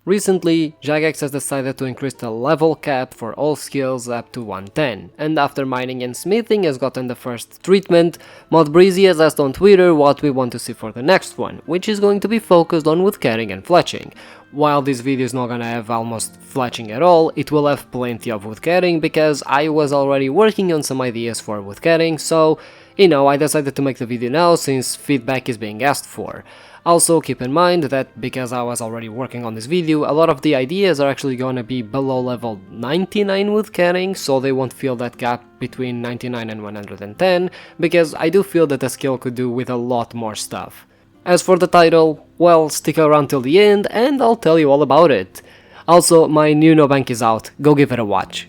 Recently, Jagex has decided to increase the level cap for all skills up to 110, and after mining and smithing has gotten the first treatment, ModBreezy has asked on Twitter what we want to see for the next one, which is going to be focused on woodcutting and fletching. While this video is not gonna have almost fletching at all, it will have plenty of woodcutting because I was already working on some ideas for woodcutting, so I decided to make the video now since feedback is being asked for. Also keep in mind that because I was already working on this video, a lot of the ideas are actually gonna be below level 99 woodcutting, so they won't feel that gap between 99 and 110, because I do feel that the skill could do with a lot more stuff. As for the title, well, stick around till the end and I'll tell you all about it. Also, my new nobank is out, go give it a watch.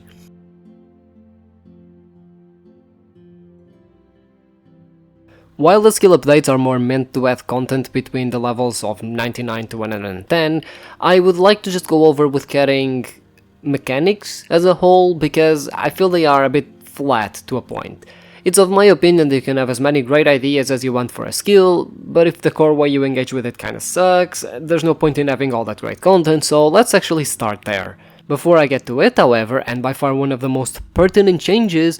While the skill updates are more meant to add content between the levels of 99 to 110, I would like to just go over woodcutting mechanics as a whole, because I feel they are a bit flat to a point. It's of my opinion that you can have as many great ideas as you want for a skill, but if the core way you engage with it kinda sucks, there's no point in having all that great content, so let's actually start there. Before I get to it, however, and by far one of the most pertinent changes,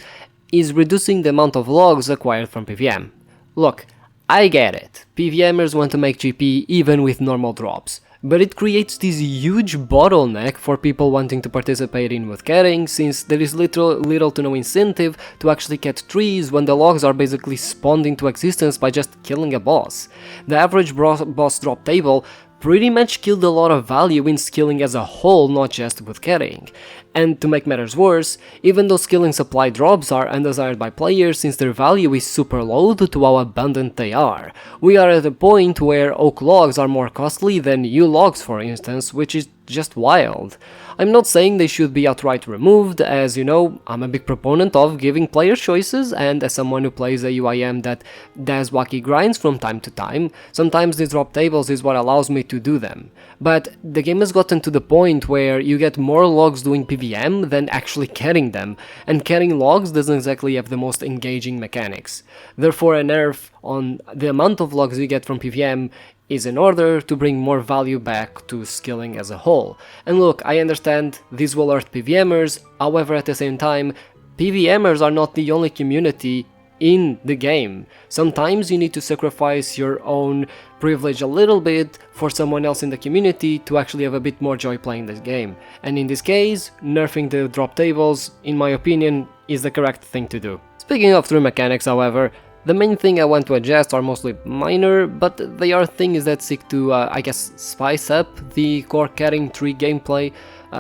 is reducing the amount of logs acquired from PVM. Look, I get it, PVMers want to make GP even with normal drops, but it creates this huge bottleneck for people wanting to participate in woodcutting, since there is little to no incentive to actually get trees when the logs are basically spawned into existence by just killing a boss. The average boss drop table pretty much killed a lot of value in skilling as a whole, not just woodcutting. And to make matters worse, even though skilling supply drops are undesired by players since their value is super low due to how abundant they are. We are at a point where oak logs are more costly than yew logs, for instance, which is just wild. I'm not saying they should be outright removed, as you know, I'm a big proponent of giving players choices, and as someone who plays a UIM that does wacky grinds from time to time, sometimes these drop tables is what allows me to do them. But the game has gotten to the point where you get more logs doing PVM than actually carrying them, and carrying logs doesn't exactly have the most engaging mechanics. Therefore a nerf on the amount of logs you get from PVM is in order to bring more value back to skilling as a whole. And look, I understand this will hurt PVMers, however at the same time, PVMers are not the only community in the game. Sometimes you need to sacrifice your own privilege a little bit for someone else in the community to actually have a bit more joy playing this game. And in this case, nerfing the drop tables, in my opinion, is the correct thing to do. Speaking of true mechanics, however, the main thing I want to adjust are mostly minor, but they are things that seek to, spice up the core cutting tree gameplay.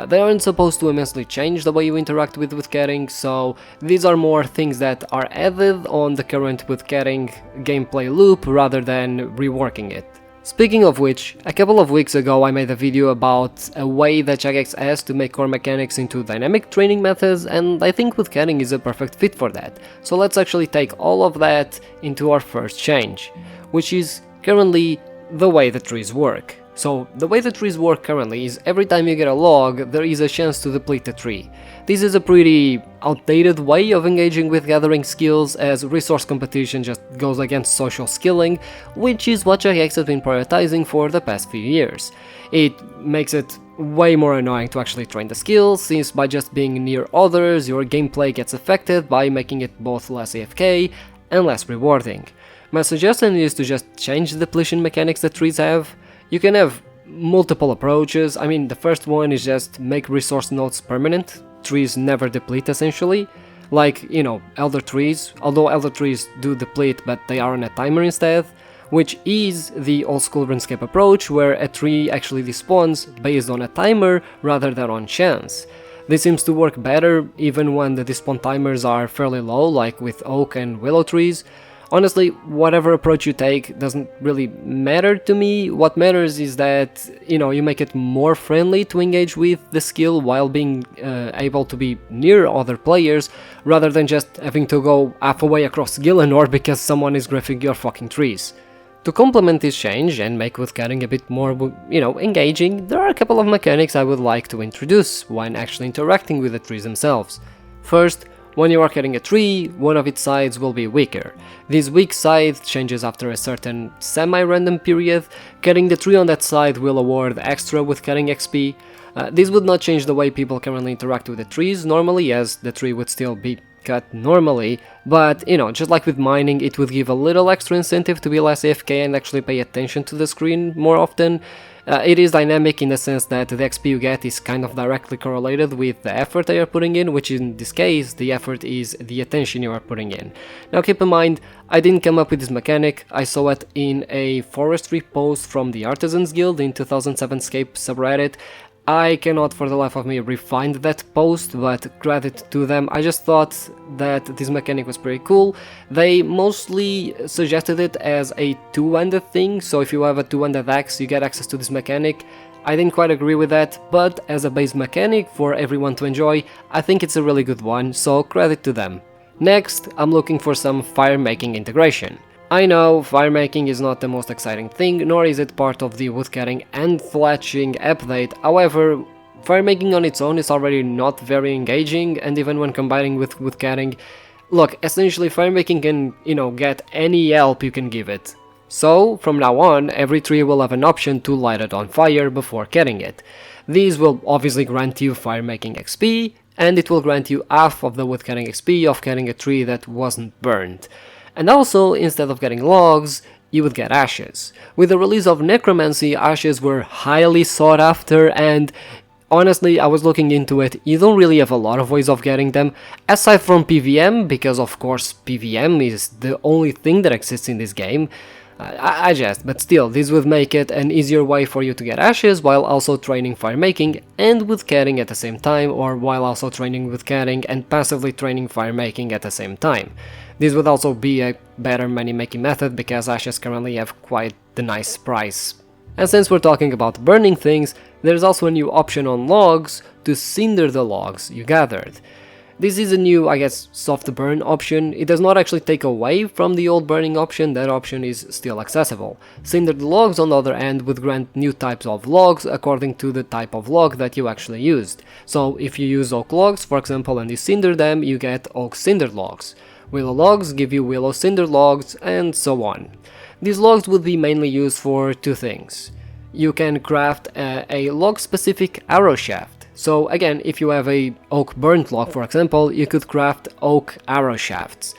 They aren't supposed to immensely change the way you interact with woodcutting, so these are more things that are added on the current woodcutting gameplay loop rather than reworking it. Speaking of which, a couple of weeks ago I made a video about a way that Jagex has to make core mechanics into dynamic training methods, and I think woodcutting is a perfect fit for that. So let's actually take all of that into our first change, which is currently the way the trees work. So the way the trees work currently is every time you get a log, there is a chance to deplete the tree. This is a pretty outdated way of engaging with gathering skills, as resource competition just goes against social skilling, which is what Jagex has been prioritizing for the past few years. It makes it way more annoying to actually train the skills, since by just being near others, your gameplay gets affected by making it both less AFK and less rewarding. My suggestion is to just change the depletion mechanics that trees have. You can have multiple approaches. I mean, the first one is just make resource nodes permanent. Trees never deplete essentially. Like, elder trees, although elder trees do deplete but they are on a timer instead, which is the old school RuneScape approach where a tree actually despawns based on a timer rather than on chance. This seems to work better even when the despawn timers are fairly low, like with oak and willow trees. Honestly, whatever approach you take doesn't really matter to me. What matters is that, you make it more friendly to engage with the skill while being able to be near other players, rather than just having to go halfway across Gillinor because someone is griffing your fucking trees. To complement this change and make woodcutting a bit more, engaging, there are a couple of mechanics I would like to introduce when actually interacting with the trees themselves. First, When you are cutting a tree, one of its sides will be weaker. This weak side changes after a certain semi-random period. Cutting the tree on that side will award extra Woodcutting XP. This would not change the way people currently interact with the trees normally, as the tree would still be cut normally, but you know, just like with mining, it would give a little extra incentive to be less AFK and actually pay attention to the screen more often. It is dynamic in the sense that the XP you get is kind of directly correlated with the effort that you're putting in, which in this case, the effort is the attention you are putting in. Now keep in mind, I didn't come up with this mechanic, I saw it in a forestry post from the Artisans Guild in 2007 Scape subreddit. I cannot for the life of me refine that post, but credit to them. I just thought that this mechanic was pretty cool. They mostly suggested it as a two-handed thing, so if you have a two-handed axe you get access to this mechanic. I didn't quite agree with that, but as a base mechanic for everyone to enjoy, I think it's a really good one, so credit to them. Next, I'm looking for some fire making integration. I know, fire making is not the most exciting thing, nor is it part of the woodcutting and fletching update. However, fire making on its own is already not very engaging, and even when combining with woodcutting, look, essentially fire making can, get any help you can give it. So, from now on, every tree will have an option to light it on fire before cutting it. These will obviously grant you fire making XP, and it will grant you half of the woodcutting XP of cutting a tree that wasn't burned. And also, instead of getting logs, you would get ashes. With the release of Necromancy, ashes were highly sought after, and honestly, I was looking into it, you don't really have a lot of ways of getting them, aside from PVM, because of course PVM is the only thing that exists in this game. I jest, but still, this would make it an easier way for you to get ashes while also training fire making and woodcutting at the same time, or while also training woodcutting and passively training fire making at the same time. This would also be a better money making method because ashes currently have quite the nice price. And since we're talking about burning things, there's also a new option on logs to cinder the logs you gathered. This is a new, soft burn option. It does not actually take away from the old burning option, that option is still accessible. Cindered logs, on the other hand, would grant new types of logs according to the type of log that you actually used. So if you use oak logs, for example, and you cinder them, you get oak cindered logs. Willow logs give you willow cinder logs, and so on. These logs would be mainly used for two things. You can craft a log-specific arrow shaft. So again, if you have a oak burnt log, for example, you could craft oak arrow shafts.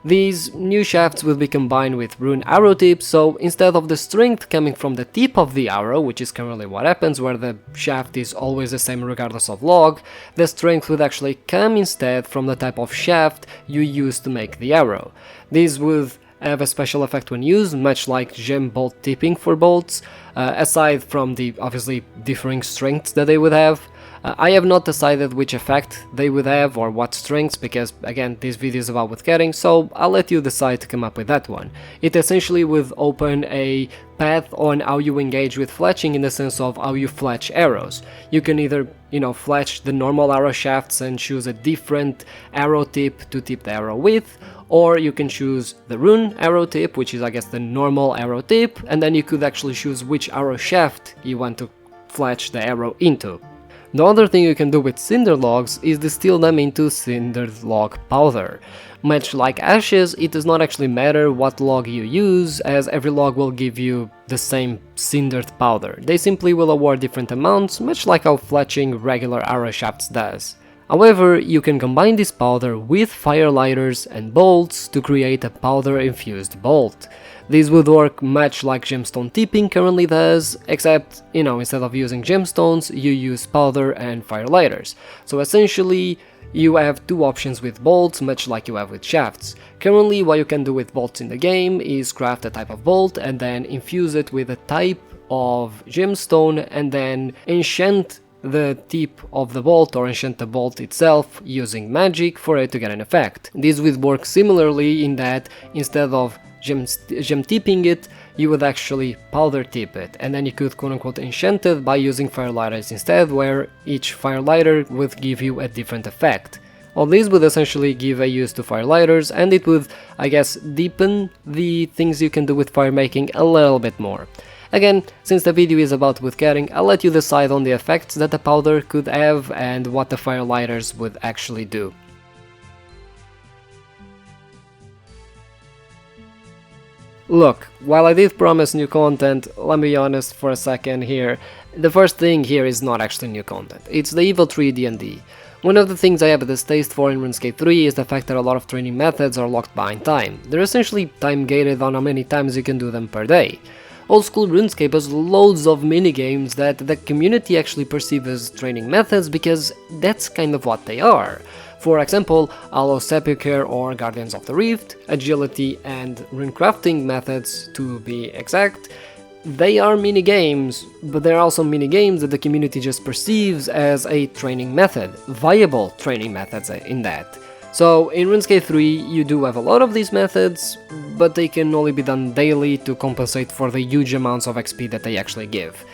These new shafts will be combined with rune arrow tips, so instead of the strength coming from the tip of the arrow, which is currently what happens, where the shaft is always the same regardless of log, the strength would actually come instead from the type of shaft you use to make the arrow. These would have a special effect when used, much like gem bolt tipping for bolts, aside from the obviously differing strengths that they would have. I have not decided which effect they would have or what strengths, because again this video is about woodcutting, so I'll let you decide to come up with that one. It essentially would open a path on how you engage with fletching in the sense of how you fletch arrows. You can either, fletch the normal arrow shafts and choose a different arrow tip to tip the arrow with, or you can choose the rune arrow tip, which is the normal arrow tip, and then you could actually choose which arrow shaft you want to fletch the arrow into. The other thing you can do with cinder logs is distill them into cindered log powder. Much like ashes, it does not actually matter what log you use, as every log will give you the same cindered powder. They simply will award different amounts, much like how fletching regular arrow shafts does. However, you can combine this powder with firelighters and bolts to create a powder-infused bolt. This would work much like gemstone tipping currently does, except, instead of using gemstones, you use powder and firelighters. So essentially, you have two options with bolts, much like you have with shafts. Currently, what you can do with bolts in the game is craft a type of bolt and then infuse it with a type of gemstone and then enchant the tip of the bolt or enchant the bolt itself using magic for it to get an effect. This would work similarly in that instead of gem tipping it, you would actually powder tip it, and then you could quote-unquote enchant it by using firelighters instead, where each firelighter would give you a different effect. All this would essentially give a use to firelighters, and it would, deepen the things you can do with fire making a little bit more. Again, since the video is about woodcutting, I'll let you decide on the effects that the powder could have and what the firelighters would actually do. Look, while I did promise new content, let me be honest for a second here, the first thing here is not actually new content, it's the Evil 3 D&D. One of the things I have a distaste for in RuneScape 3 is the fact that a lot of training methods are locked behind time. They're essentially time gated on how many times you can do them per day. Old school RuneScape has loads of minigames that the community actually perceives as training methods because that's kind of what they are. For example, Hollow Sepulchre or Guardians of the Rift, Agility and Runecrafting methods to be exact, they are minigames, but they're also minigames that the community just perceives as a training method, viable training methods in that. So in RuneScape 3 you do have a lot of these methods, but they can only be done daily to compensate for the huge amounts of XP that they actually give.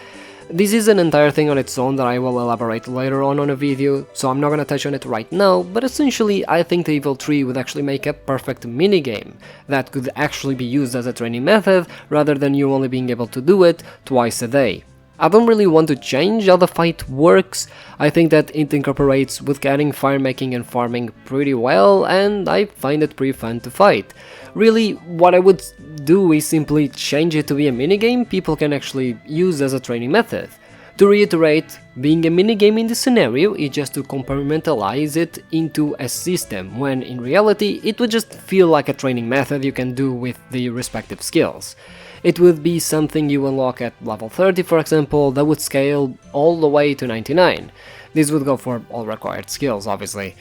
This is an entire thing on its own that I will elaborate later on a video, so I'm not gonna touch on it right now, but essentially I think the Evil 3 would actually make a perfect minigame that could actually be used as a training method rather than you only being able to do it twice a day. I don't really want to change how the fight works. I think that it incorporates woodcutting, firemaking and farming pretty well, and I find it pretty fun to fight. Really, what I would do is simply change it to be a minigame people can actually use as a training method. To reiterate, being a minigame in this scenario is just to compartmentalize it into a system, when in reality it would just feel like a training method you can do with the respective skills. It would be something you unlock at level 30 for example, that would scale all the way to 99. This would go for all required skills obviously.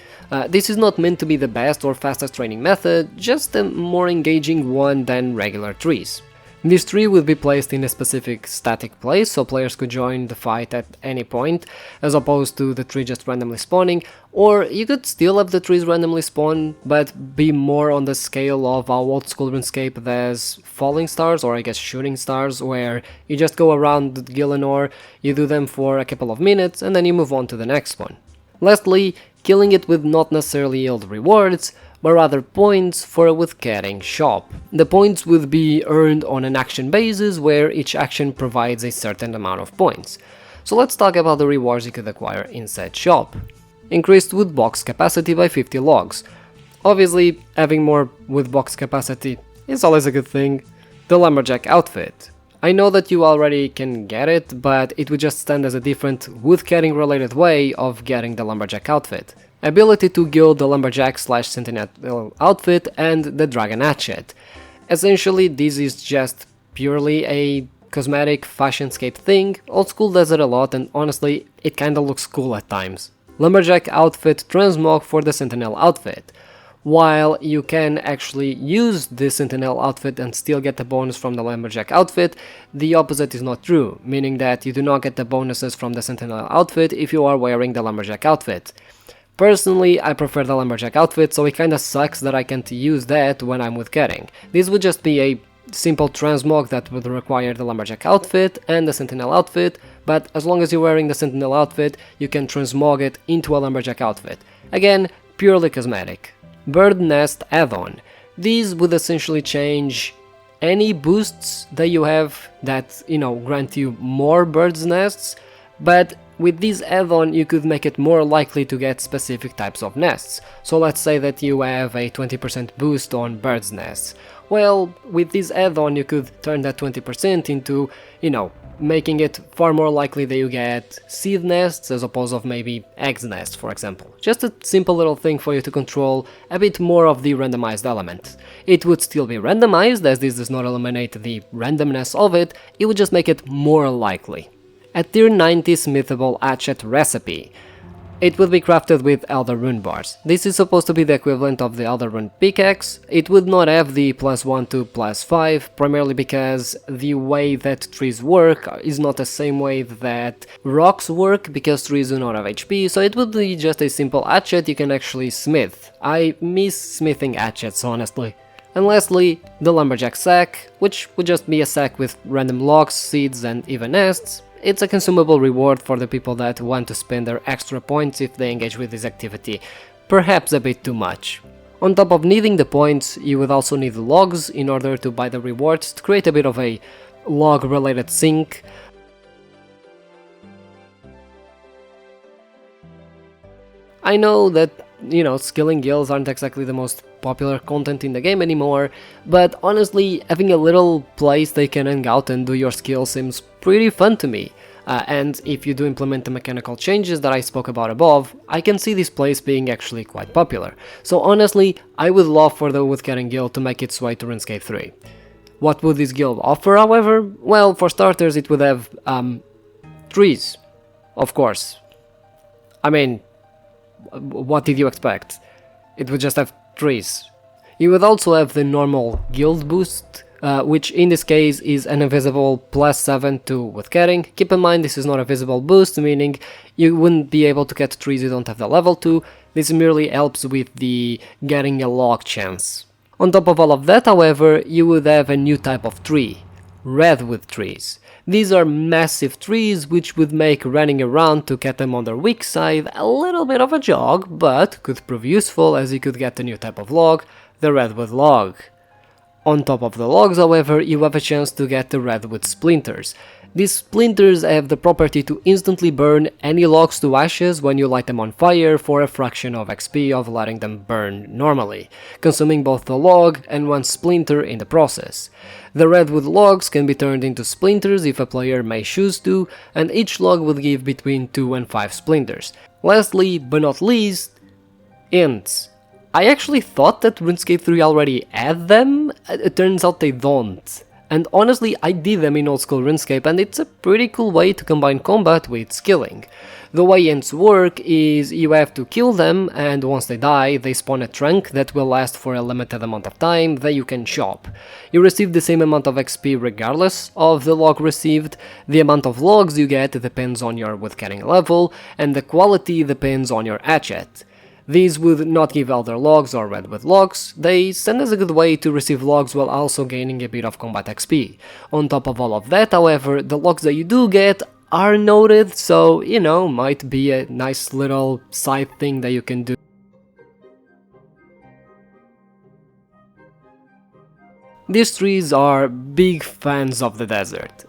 This is not meant to be the best or fastest training method, just a more engaging one than regular trees. This tree would be placed in a specific static place, so players could join the fight at any point, as opposed to the tree just randomly spawning, or you could still have the trees randomly spawn, but be more on the scale of how old school RuneScape has falling stars, or I guess shooting stars, where you just go around Gillenor, you do them for a couple of minutes, and then you move on to the next one. Lastly, killing it would not necessarily yield rewards, but rather points for a woodcutting shop. The points would be earned on an action basis where each action provides a certain amount of points. So let's talk about the rewards you could acquire in said shop. Increased wood box capacity by 50 logs. Obviously, having more wood box capacity is always a good thing. The lumberjack outfit. I know that you already can get it, but it would just stand as a different woodcutting related way of getting the lumberjack outfit. Ability to gild the lumberjack / sentinel outfit and the dragon hatchet. Essentially this is just purely a cosmetic fashionscape thing. Old school does it a lot and honestly it kinda looks cool at times. Lumberjack outfit transmog for the sentinel outfit. While you can actually use the sentinel outfit and still get the bonus from the lumberjack outfit, the opposite is not true, meaning that you do not get the bonuses from the sentinel outfit if you are wearing the lumberjack outfit. Personally, I prefer the lumberjack outfit, so it kinda sucks that I can't use that when I'm woodcutting. This would just be a simple transmog that would require the lumberjack outfit and the sentinel outfit, but as long as you're wearing the sentinel outfit, you can transmog it into a lumberjack outfit. Again, purely cosmetic. Bird nest add-on. These would essentially change any boosts that you have that, grant you more birds nests, but with this add-on you could make it more likely to get specific types of nests. So let's say that you have a 20% boost on birds nests. Well, with this add-on you could turn that 20% into, making it far more likely that you get seed nests as opposed of maybe eggs nests, for example. Just a simple little thing for you to control a bit more of the randomized element. It would still be randomized, as this does not eliminate the randomness of it, it would just make it more likely. A tier 90 smithable hatchet recipe. It would be crafted with Elder Rune bars. This is supposed to be the equivalent of the Elder Rune pickaxe. It would not have the +1 to +5, primarily because the way that trees work is not the same way that rocks work, because trees do not have HP, so it would be just a simple hatchet you can actually smith. I miss smithing hatchets, honestly. And lastly, the lumberjack sack, which would just be a sack with random logs, seeds and even nests. It's a consumable reward for the people that want to spend their extra points if they engage with this activity, perhaps a bit too much. On top of needing the points, you would also need logs in order to buy the rewards to create a bit of a log related sink. I know that skilling guilds aren't exactly the most popular content in the game anymore, but honestly, having a little place they can hang out and do your skill seems pretty fun to me. And if you do implement the mechanical changes that I spoke about above, I can see this place being actually quite popular. So honestly, I would love for the Woodcutting guild to make its way to RuneScape 3. What would this guild offer, however? Well, for starters, it would have trees, of course. I mean, what did you expect? It would just have trees. You would also have the normal guild boost, which in this case is an invisible +7 to Woodcutting. Keep in mind this is not a visible boost, meaning you wouldn't be able to get trees you don't have the level to. This merely helps with the getting a log chance. On top of all of that, however, you would have a new type of tree, redwood trees. These are massive trees which would make running around to get them on their weak side a little bit of a jog, but could prove useful as you could get a new type of log, the redwood log. On top of the logs, however, you have a chance to get the redwood splinters. These splinters have the property to instantly burn any logs to ashes when you light them on fire for a fraction of XP of letting them burn normally, consuming both the log and one splinter in the process. The redwood logs can be turned into splinters if a player may choose to, and each log will give between 2 and 5 splinters. Lastly, but not least, ints. I actually thought that RuneScape 3 already had them, it turns out they don't. And honestly, I did them in old school RuneScape, and it's a pretty cool way to combine combat with skilling. The way ints work is you have to kill them, and once they die, they spawn a trunk that will last for a limited amount of time that you can chop. You receive the same amount of XP regardless of the log received, the amount of logs you get depends on your woodcutting level, and the quality depends on your hatchet. These would not give elder logs or redwood logs, they stand as a good way to receive logs while also gaining a bit of combat XP. On top of all of that, however, the logs that you do get are noted, so, might be a nice little side thing that you can do. These trees are big fans of the desert.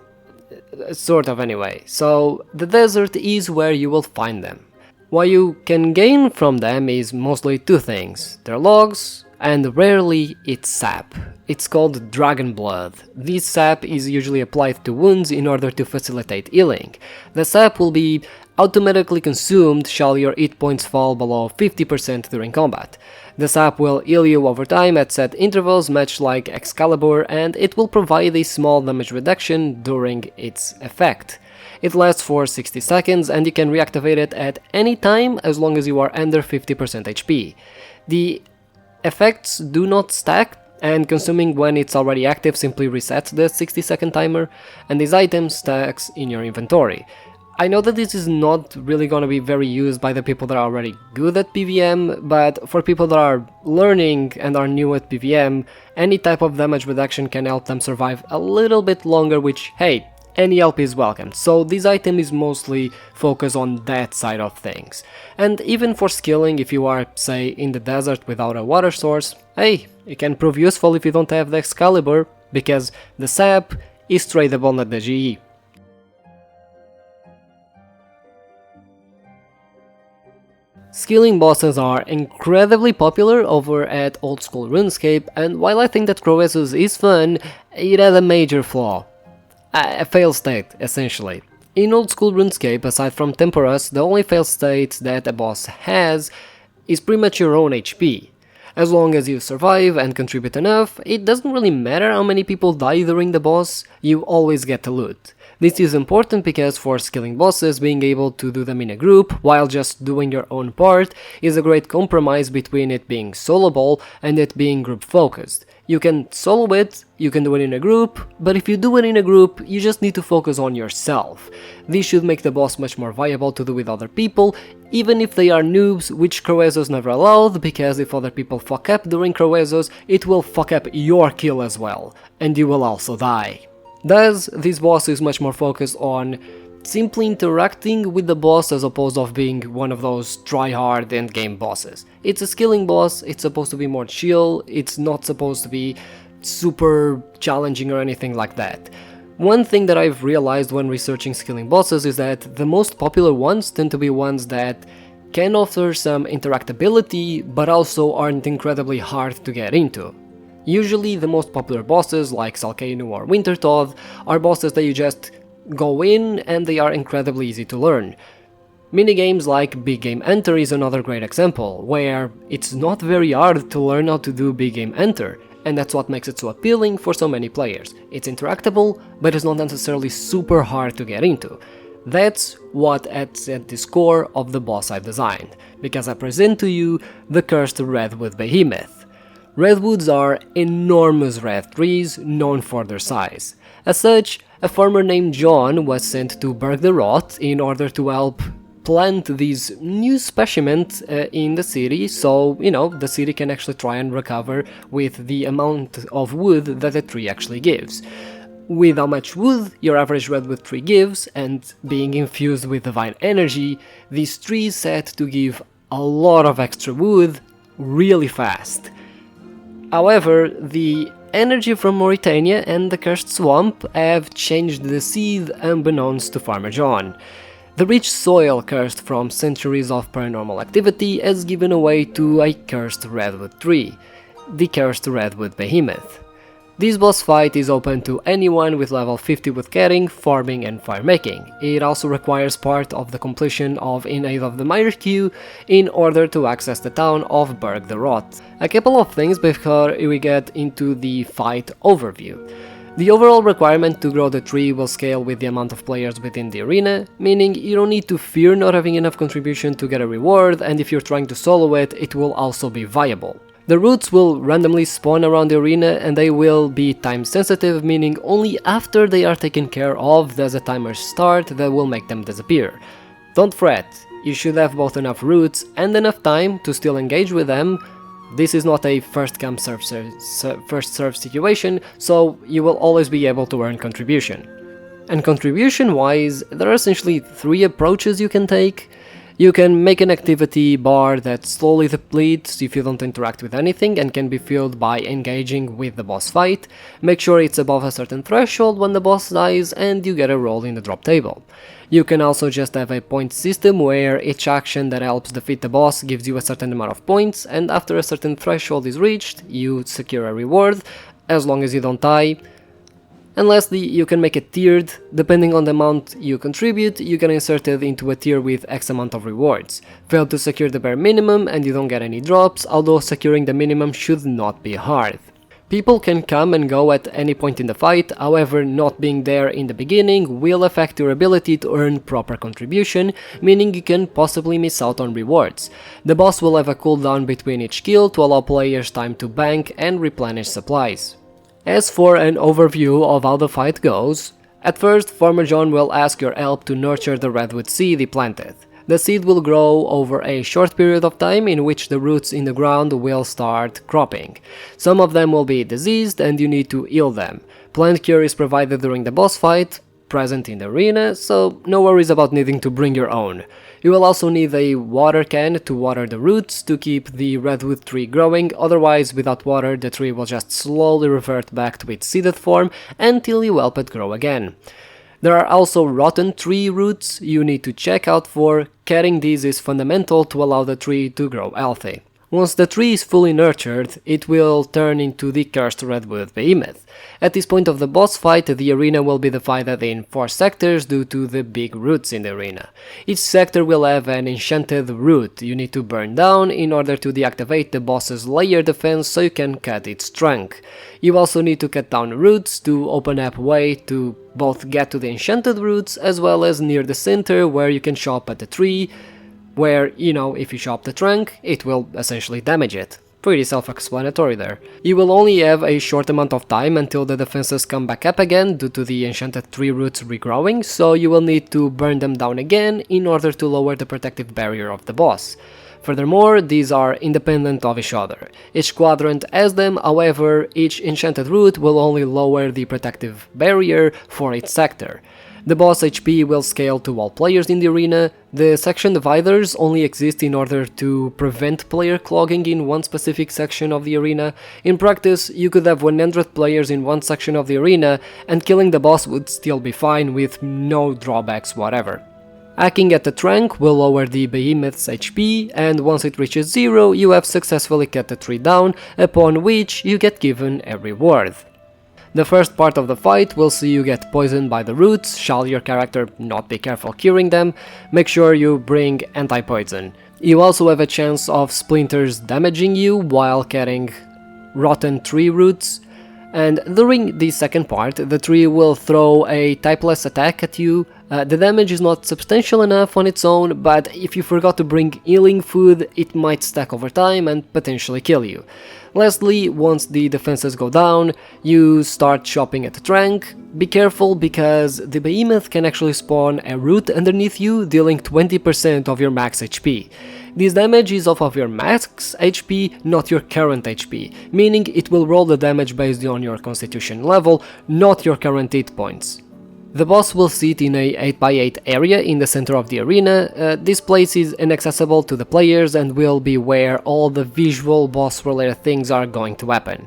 Sort of anyway, so the desert is where you will find them. What you can gain from them is mostly two things, their logs and rarely its sap. It's called dragon blood. This sap is usually applied to wounds in order to facilitate healing. The sap will be automatically consumed shall your hit points fall below 50% during combat. The sap will heal you over time at set intervals much like Excalibur, and it will provide a small damage reduction during its effect. It lasts for 60 seconds and you can reactivate it at any time as long as you are under 50% HP. The effects do not stack, and consuming when it's already active simply resets the 60-second timer, and this item stacks in your inventory. I know that this is not really gonna be very used by the people that are already good at PvM, but for people that are learning and are new at PvM, any type of damage reduction can help them survive a little bit longer, which, hey, any help is welcome, so this item is mostly focused on that side of things. And even for skilling, if you are, say, in the desert without a water source, hey, it can prove useful if you don't have the Excalibur, because the sap is tradable at the GE. Skilling bosses are incredibly popular over at old school RuneScape, and while I think that Croesus is fun, it had a major flaw. A fail state, essentially. In old school RuneScape, aside from Temporus, the only fail state that a boss has is pretty much your own HP. As long as you survive and contribute enough, it doesn't really matter how many people die during the boss, you always get the loot. This is important because for skilling bosses, being able to do them in a group while just doing your own part is a great compromise between it being soloable and it being group focused. You can solo it, you can do it in a group, but if you do it in a group, you just need to focus on yourself. This should make the boss much more viable to do with other people, even if they are noobs, which Croesus never allowed, because if other people fuck up during Croesus, it will fuck up your kill as well, and you will also die. Thus, this boss is much more focused on simply interacting with the boss as opposed to being one of those try-hard endgame bosses. It's a skilling boss, it's supposed to be more chill, it's not supposed to be super challenging or anything like that. One thing that I've realized when researching skilling bosses is that the most popular ones tend to be ones that can offer some interactability, but also aren't incredibly hard to get into. Usually the most popular bosses like Salcanu or Wintertodt are bosses that you just go in and they are incredibly easy to learn. Minigames like Big Game Enter is another great example, where it's not very hard to learn how to do Big Game Enter, and that's what makes it so appealing for so many players. It's interactable, but it's not necessarily super hard to get into. That's what adds at the core of the boss I've designed, because I present to you the cursed Redwood Behemoth. Redwoods are enormous red trees known for their size. As such, a farmer named John was sent to Berg the Rot in order to help plant these new specimens in the city, so, the city can actually try and recover with the amount of wood that the tree actually gives. With how much wood your average redwood tree gives, and being infused with divine energy, these trees set to give a lot of extra wood really fast. However, the energy from Mauritania and the Cursed Swamp have changed the seed unbeknownst to Farmer John. The rich soil cursed from centuries of paranormal activity has given way to a cursed redwood tree, the Cursed Redwood Behemoth. This boss fight is open to anyone with level 50 woodcutting, farming and firemaking. It also requires part of the completion of In Aid of the Mire queue in order to access the town of Berg the Rot. A couple of things before we get into the fight overview. The overall requirement to grow the tree will scale with the amount of players within the arena, meaning you don't need to fear not having enough contribution to get a reward, and if you're trying to solo it, it will also be viable. The roots will randomly spawn around the arena and they will be time sensitive, meaning only after they are taken care of does a timer start that will make them disappear. Don't fret, you should have both enough roots and enough time to still engage with them. This is not a first come first serve situation, so you will always be able to earn contribution. And contribution wise, there are essentially 3 approaches you can take. You can make an activity bar that slowly depletes if you don't interact with anything and can be filled by engaging with the boss fight. Make sure it's above a certain threshold when the boss dies and you get a roll in the drop table. You can also just have a point system where each action that helps defeat the boss gives you a certain amount of points, and after a certain threshold is reached, you secure a reward, as long as you don't die. And lastly, you can make it tiered. Depending on the amount you contribute, you get inserted into a tier with X amount of rewards. Fail to secure the bare minimum and you don't get any drops, although securing the minimum should not be hard. People can come and go at any point in the fight, however not being there in the beginning will affect your ability to earn proper contribution, meaning you can possibly miss out on rewards. The boss will have a cooldown between each kill to allow players time to bank and replenish supplies. As for an overview of how the fight goes, at first Farmer John will ask your help to nurture the redwood seed he planted. The seed will grow over a short period of time in which the roots in the ground will start cropping. Some of them will be diseased and you need to heal them. Plant cure is provided during the boss fight, present in the arena, so no worries about needing to bring your own. You will also need a water can to water the roots to keep the redwood tree growing, otherwise without water the tree will just slowly revert back to its seeded form until you help it grow again. There are also rotten tree roots you need to check out for. Cutting these is fundamental to allow the tree to grow healthy. Once the tree is fully nurtured, it will turn into the Cursed Redwood Behemoth. At this point of the boss fight, the arena will be divided in 4 sectors due to the big roots in the arena. Each sector will have an enchanted root you need to burn down in order to deactivate the boss's layer defense so you can cut its trunk. You also need to cut down roots to open up way to both get to the enchanted roots as well as near the center where you can chop at the tree, where, if you chop the trunk, it will essentially damage it. Pretty self-explanatory there. You will only have a short amount of time until the defenses come back up again due to the enchanted tree roots regrowing, so you will need to burn them down again in order to lower the protective barrier of the boss. Furthermore, these are independent of each other. Each quadrant has them, however, each enchanted root will only lower the protective barrier for each sector. The boss HP will scale to all players in the arena. The section dividers only exist in order to prevent player clogging in one specific section of the arena. In practice, you could have 100 players in one section of the arena and killing the boss would still be fine with no drawbacks whatever. Hacking at the trunk will lower the behemoth's HP, and once it reaches 0, you have successfully cut the tree down, upon which you get given a reward. The first part of the fight will see you get poisoned by the roots. Shall your character not be careful curing them, make sure you bring anti-poison. You also have a chance of splinters damaging you while carrying rotten tree roots, and during the second part the tree will throw a typeless attack at you. The damage is not substantial enough on its own, but if you forgot to bring healing food, it might stack over time and potentially kill you. Lastly, once the defenses go down, you start chopping at the trunk. Be careful because the behemoth can actually spawn a root underneath you, dealing 20% of your max HP. This damage is off of your max HP, not your current HP, meaning it will roll the damage based on your constitution level, not your current hit points. The boss will sit in a 8x8 area in the center of the arena. This place is inaccessible to the players and will be where all the visual boss related things are going to happen.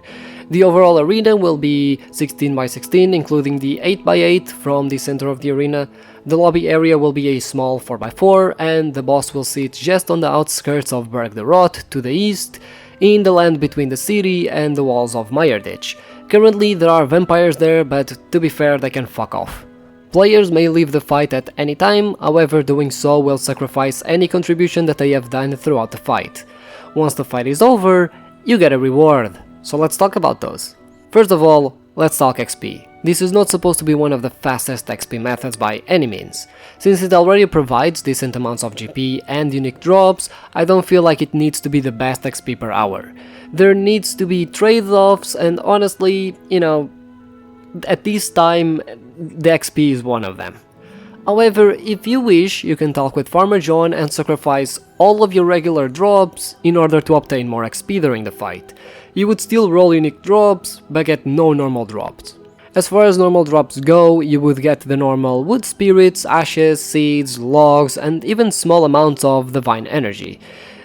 The overall arena will be 16x16, including the 8x8 from the center of the arena. The lobby area will be a small 4x4, and the boss will sit just on the outskirts of Berg the Rot to the east, in the land between the city and the walls of Meyerditch. Currently there are vampires there, but to be fair, they can fuck off. Players may leave the fight at any time, however doing so will sacrifice any contribution that they have done throughout the fight. Once the fight is over, you get a reward. So let's talk about those. First of all, let's talk XP. This is not supposed to be one of the fastest XP methods by any means. Since it already provides decent amounts of GP and unique drops, I don't feel like it needs to be the best XP per hour. There needs to be trade-offs, and honestly, at this time, the XP is one of them. However, if you wish, you can talk with Farmer John and sacrifice all of your regular drops in order to obtain more XP during the fight. You would still roll unique drops, but get no normal drops. As far as normal drops go, you would get the normal wood spirits, ashes, seeds, logs, and even small amounts of divine energy.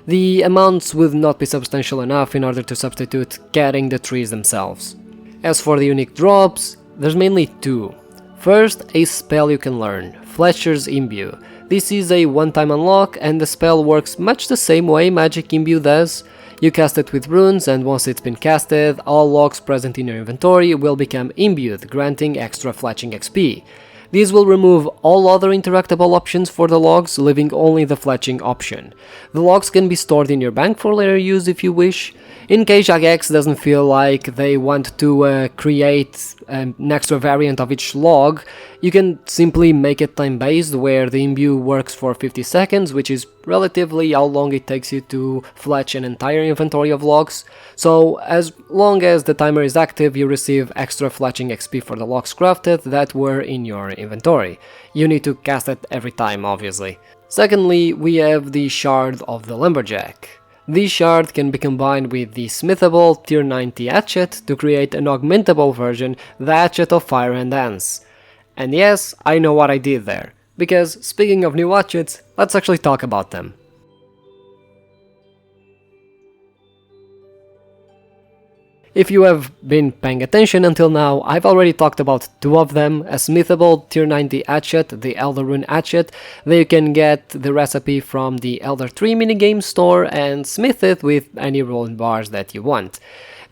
The amounts would not be substantial enough in order to substitute getting the trees themselves. As for the unique drops, there's mainly two. First, a spell you can learn, Fletcher's Imbue. This is a one-time unlock, and the spell works much the same way Magic Imbue does. You cast it with runes, and once it's been casted, all logs present in your inventory will become imbued, granting extra fletching XP. These will remove all other interactable options for the logs, leaving only the fletching option. The logs can be stored in your bank for later use if you wish. In case Jagex doesn't feel like they want to create an extra variant of each log, you can simply make it time-based, where the imbue works for 50 seconds, which is relatively how long it takes you to fletch an entire inventory of logs. So as long as the timer is active, you receive extra fletching XP for the logs crafted that were in your inventory. You need to cast it every time, obviously. Secondly, we have the Shard of the Lumberjack. This shard can be combined with the smithable tier 90 hatchet to create an augmentable version, the Hatchet of Fire and Dance. And yes, I know what I did there, because speaking of new hatchets, let's actually talk about them. If you have been paying attention until now, I've already talked about two of them, a smithable tier 90 hatchet, the Elder Rune hatchet, that you can get the recipe from the Elder Tree minigame store and smith it with any rolling bars that you want.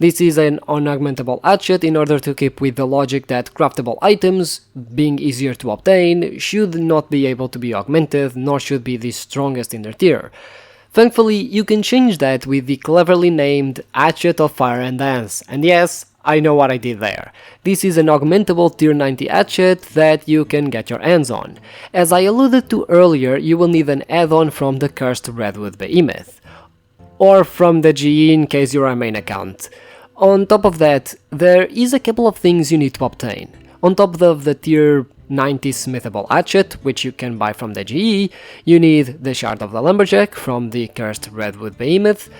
This is an unaugmentable hatchet in order to keep with the logic that craftable items, being easier to obtain, should not be able to be augmented, nor should be the strongest in their tier. Thankfully, you can change that with the cleverly named Hatchet of Fire and Dance, and yes, I know what I did there. This is an augmentable tier 90 hatchet that you can get your hands on. As I alluded to earlier, you will need an add-on from the Cursed Redwood Behemoth, or from the GE in case you're a main account. On top of that, there is a couple of things you need to obtain. On top of the tier 90 smithable hatchet, which you can buy from the GE, you need the Shard of the Lumberjack from the Cursed Redwood Behemoth,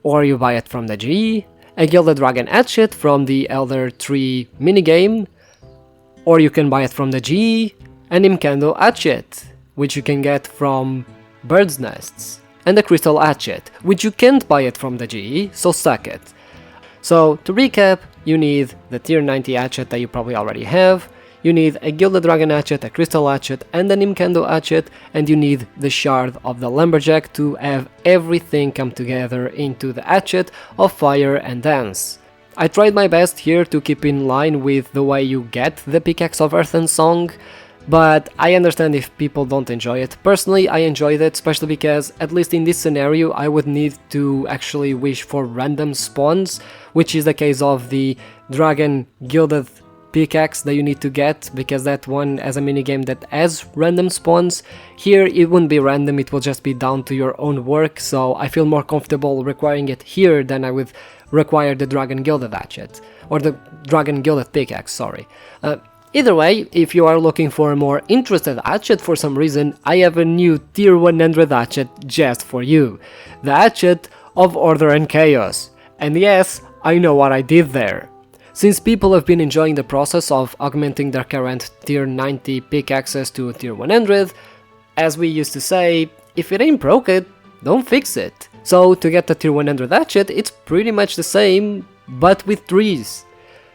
or you buy it from the GE, a Gilded Dragon hatchet from the Elder Tree minigame, or you can buy it from the GE, an Imkando hatchet, which you can get from Bird's Nests, and a Crystal hatchet, which you can't buy it from the GE, so suck it. So, to recap, you need the tier 90 hatchet that you probably already have, you need a Gilded Dragon Hatchet, a Crystal Hatchet, and an Imkendo Hatchet, and you need the Shard of the Lumberjack to have everything come together into the Hatchet of Fire and Dance. I tried my best here to keep in line with the way you get the Pickaxe of Earth and Song, but I understand if people don't enjoy it. Personally, I enjoyed it, especially because, at least in this scenario, I would need to actually wish for random spawns, which is the case of the Dragon Gilded Pickaxe that you need to get, because that one has a minigame that has random spawns. Here it wouldn't be random, it will just be down to your own work, so I feel more comfortable requiring it here than I would require the Dragon Gilded Hatchet, or the Dragon Gilded Pickaxe, sorry. Either way, if you are looking for a more interested hatchet for some reason, I have a new tier 100 hatchet just for you. The Hatchet of Order and Chaos. And yes, I know what I did there. Since people have been enjoying the process of augmenting their current tier 90 pickaxes to tier 100, as we used to say, if it ain't broke it, don't fix it. So to get the tier 100 hatchet, it's pretty much the same, but with trees.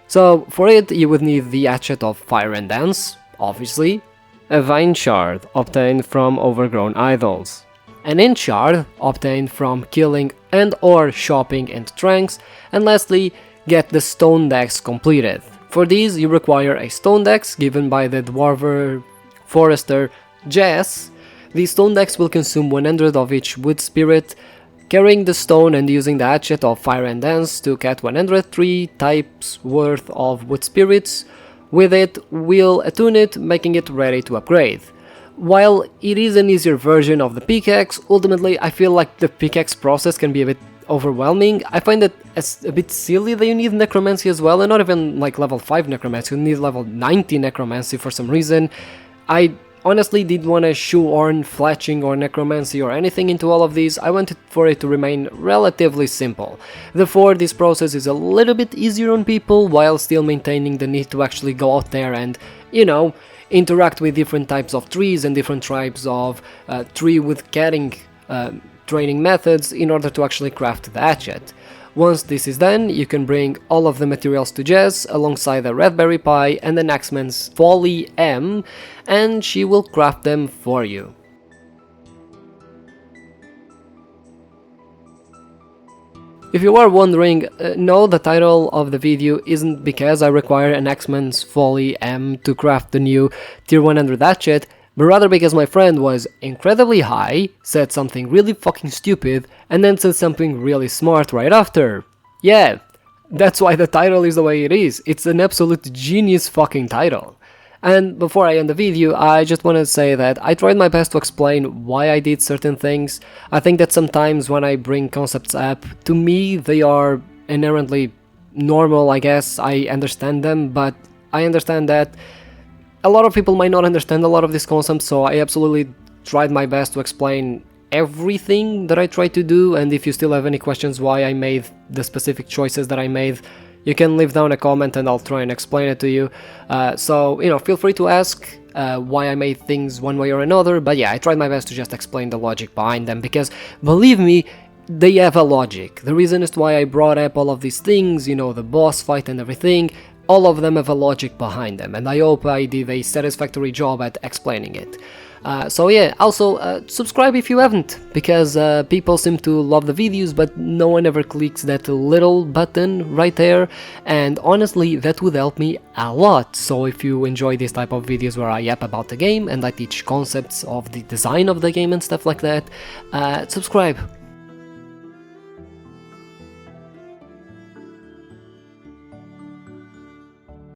So for it you would need the Hatchet of Fire and Dance, obviously, a Vine Shard obtained from Overgrown Idols, an Int Shard obtained from killing and or shopping Int Tranks, and lastly, get the Stone Dex completed. For these you require a Stone Dex given by the Dwarver Forester Jess. The Stone Dex will consume 100 of each Wood Spirit. Carrying the stone and using the Hatchet of Fire and Dance to get 103 types worth of Wood Spirits with it will attune it, making it ready to upgrade. While it is an easier version of the pickaxe, ultimately I feel like the pickaxe process can be a bit overwhelming. I find it a bit silly that you need Necromancy as well, and not even like level 5 Necromancy, you need level 90 Necromancy for some reason. I honestly didn't want to shoehorn Fletching or Necromancy or anything into all of these. I wanted for it to remain relatively simple. Therefore, this process is a little bit easier on people while still maintaining the need to actually go out there and, you know, interact with different types of trees and different types of tree woodcutting training methods in order to actually craft the hatchet. Once this is done, you can bring all of the materials to Jess alongside the Redberry Pie and an Axeman's Folly M, and she will craft them for you. If you are wondering, no, the title of the video isn't because I require an Axeman's Folly M to craft the new tier 100 hatchet, but rather because my friend was incredibly high, said something really fucking stupid, and then said something really smart right after. Yeah, that's why the title is the way it is. It's an absolute genius fucking title. And before I end the video, I just want to say that I tried my best to explain why I did certain things. I think that sometimes when I bring concepts up, to me they are inherently normal, I guess. I understand them, but I understand that a lot of people might not understand a lot of these concepts, so I absolutely tried my best to explain everything that I tried to do, and if you still have any questions why I made the specific choices that I made, you can leave down a comment and I'll try and explain it to you. So, you know, feel free to ask why I made things one way or another, but yeah, I tried my best to just explain the logic behind them, because, believe me, they have a logic. The reason as to why I brought up all of these things, you know, the boss fight and everything, all of them have a logic behind them, and I hope I did a satisfactory job at explaining it. So yeah, also subscribe if you haven't, because people seem to love the videos, but no one ever clicks that little button right there, and honestly that would help me a lot. So if you enjoy this type of videos where I yap about the game and I teach concepts of the design of the game and stuff like that, subscribe.